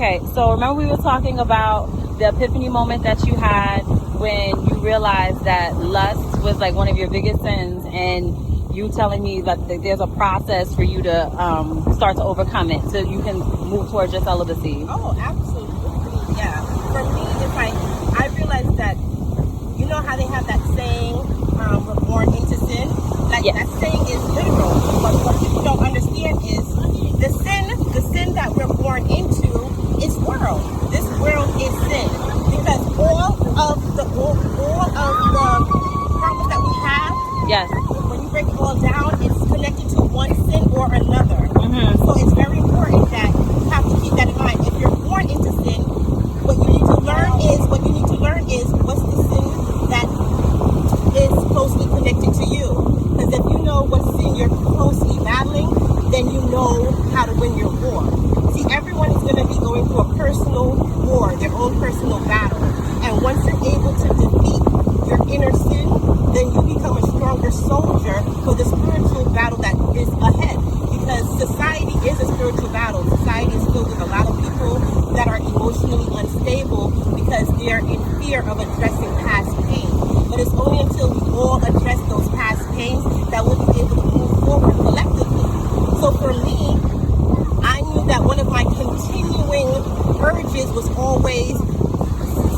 Okay, so remember we were talking about the epiphany moment that you had when you realized that lust was like one of your biggest sins, and you telling me that there's a process for you to start to overcome it so you can move towards your celibacy. Oh, absolutely, yeah. For me, it's like, I realized that, you know how they have that saying, we're born into sin? Like, yes. That saying is literal, but what people don't understand is the sin that we're born into is world. This world is sin, because all of the problems that we have, yes, when you break it all down, it's connected to one sin or another. So it's very important that you have to keep that in mind. If you're born into sin, what you need to learn is what's the sin that is closely connected to you. Because if you know what sin you're closely battling, then you know how to win your war. See, everyone is going to be going through a personal war, their own personal battle. And once you're able to defeat your inner sin, then you become a stronger soldier for the spiritual battle that is ahead. Because society is a spiritual battle. Society is filled with a lot of people that are emotionally unstable because they're in fear of addressing past pain. But it's only until we all address those past pains that we'll be able to move forward collectively. So for me, I knew that one of my continuing urges was always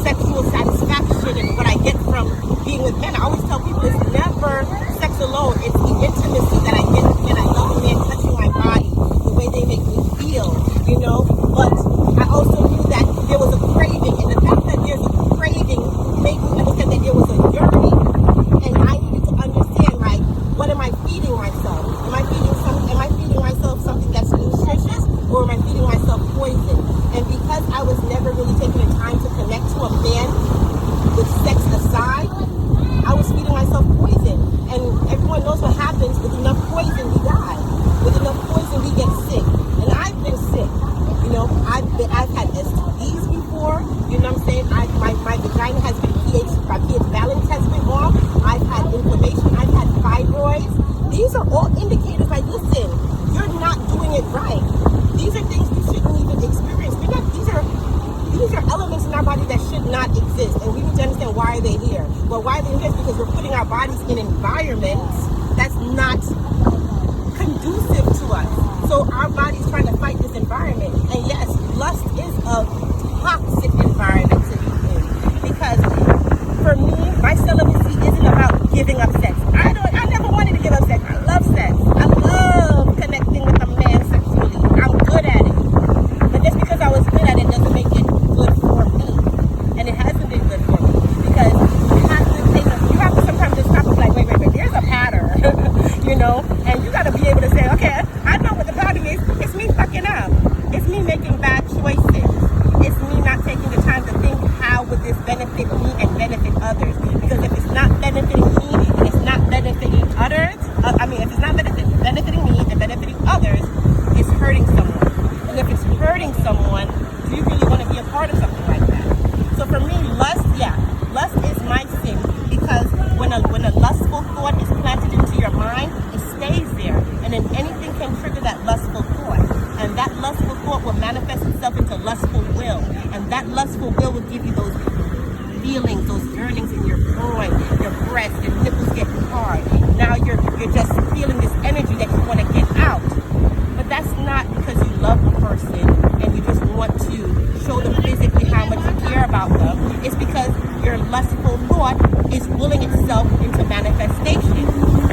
sexual satisfaction and what I get from being with men. I always tell people it's never sex alone, it's the intimacy that I get with men. I love a man touching my body, the way they make me feel, you know. But I also knew that there was a craving, and the fact that there's a craving made me understand that there was a yearning, and I needed to understand, like, what am I feeding myself? Am I feeding myself something that's nutritious, or am I feeding myself poison? And because I was never really taking the time to connect to a man with sex aside, I was feeding myself poison. And everyone knows what happens with enough poison, we die. With enough poison, we get sick. And I've been sick. You know, I've had STDs before. You know what I'm saying? My vagina has been my pH balance has been off. I've had inflammation. I've had fibroids. These are all indicators like, listen, you're not doing it right. These are things we shouldn't even experience. These are elements in our body that should not exist, and we need to understand why are they here. Well, why are they here? Because we're putting our bodies in environments that's not conducive to us. So our body's trying to fight this environment. And yes, lust is a toxic environment to be in. Because for me, my celibacy isn't about giving up sex. I never wanted to give up sex. I love sex. I love connecting with a man sexually. I'm good at it. But just because I was good at it doesn't make it good for me. And it hasn't been good for me. Because you have to sometimes just stop and be like, wait, there's a pattern. You know? And you gotta be able to say, okay, I know what the pattern is. It's me fucking up. It's me making bad choices. It's me not taking the time to think, how would this benefit me and benefit others? Because if it's not benefiting me and it's not benefiting others, if it's not benefiting me and benefiting others, it's hurting someone. And if it's hurting someone, do you really want to be a part of something like that? So for me, lust is my sin, because when a lustful thought is planted into your mind, it stays there, and then anything can trigger that lustful thought, and that lustful thought will manifest itself into lustful will, and that lustful will give you those feelings, those yearnings in your groin, your breast, your nipples getting hard. Now you're just feeling this energy that you want to get out. But that's not because you love the person and you just want to show them physically how much you care about them. It's because your lustful thought is willing itself into manifestation.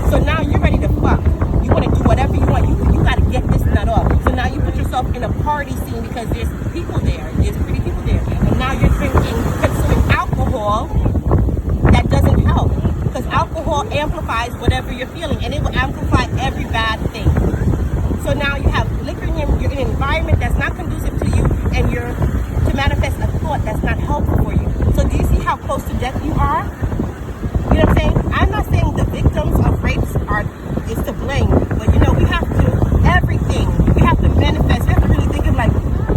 So now you're ready to fuck. You want to do whatever you want. You got to get this nut off. So now you put yourself in a party scene because there's people there. There's pretty people there. And now you're consuming alcohol that doesn't help. Because alcohol amplifies whatever you're feeling, and it will amplify every bad thing. So now you have liquor in you're in an environment that's not conducive to you, and you're to manifest a thought that's not helpful for you. So do you see how close to death you are? You know what I'm saying? I'm not saying the victims of rapes is to blame, but you know, we have to, everything, we have to manifest. We have to really think of like,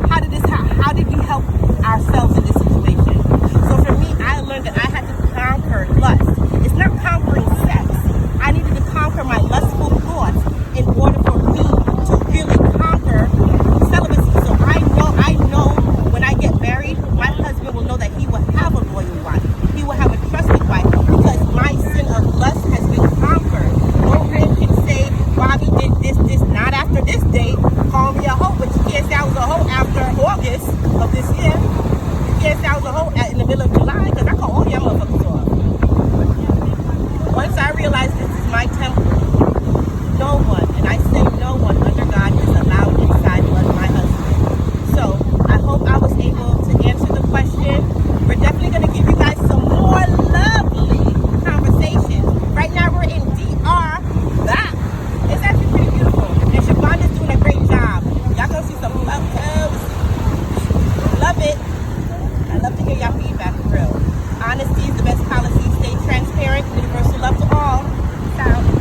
how did we help ourselves in this situation? So for me, I learned that I had to conquer lust. It's not conquering sex. I needed to conquer my lustful thoughts in order for me to really conquer celibacy. So I know was a hoe after August of this year. You can't say I was a hoe in the middle of July because I call all y'all motherfuckers off. Once I realized this is my temple, no one, and I say